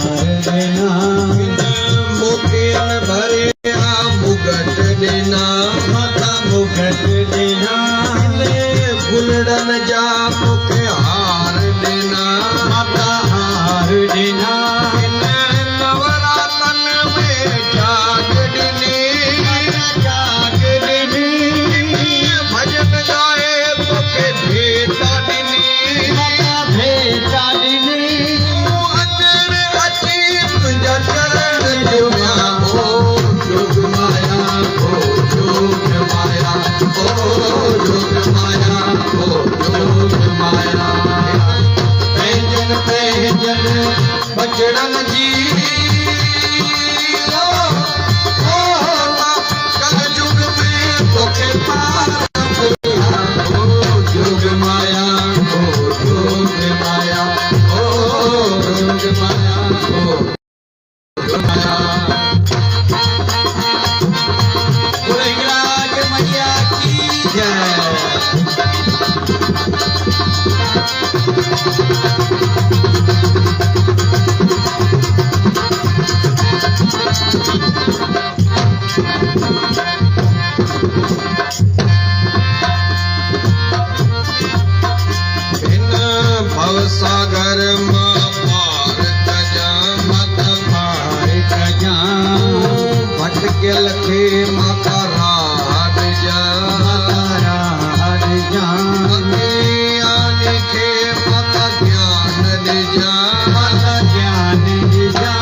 देना मुखियन भरे मुगट देना माता मुगट देना गुलड़न जा मुखे हार देना माता हार देना नवरातन में जाग दिनी भजन गाए मुखे भेटा दिनी भेटा दिनी अंदर अची तुझा चरण जुमा ओ जोग माया ओ जोग माया ओ जोग माया ओ जोग माया पैजन पैजन बचड़न जी कल जुग में तोखे पार ओ जोग माया ओ जोग माया ओ जोग माया ओ जोग माया गुरराज मैया की जय। इन भवसागर मां पार कजा मत पार कजा भटके लखे माता राज जा राज जा आने के माता ज्ञान दे जा माता ज्ञान दे जा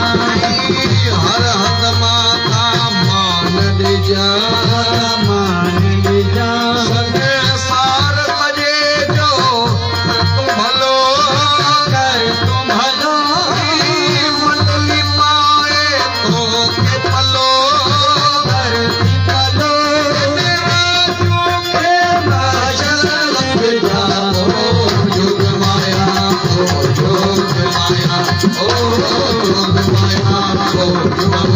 हर हद माता मान दे जा माता मान दे जा संसार तजे जो तुम भलो कर तुम भलो मंडली पाए तो के पलो करती भलो तेरा चूके नाशल लग जा ओ जोग माया ओ जोग माया ओ जोग माया ओ जोग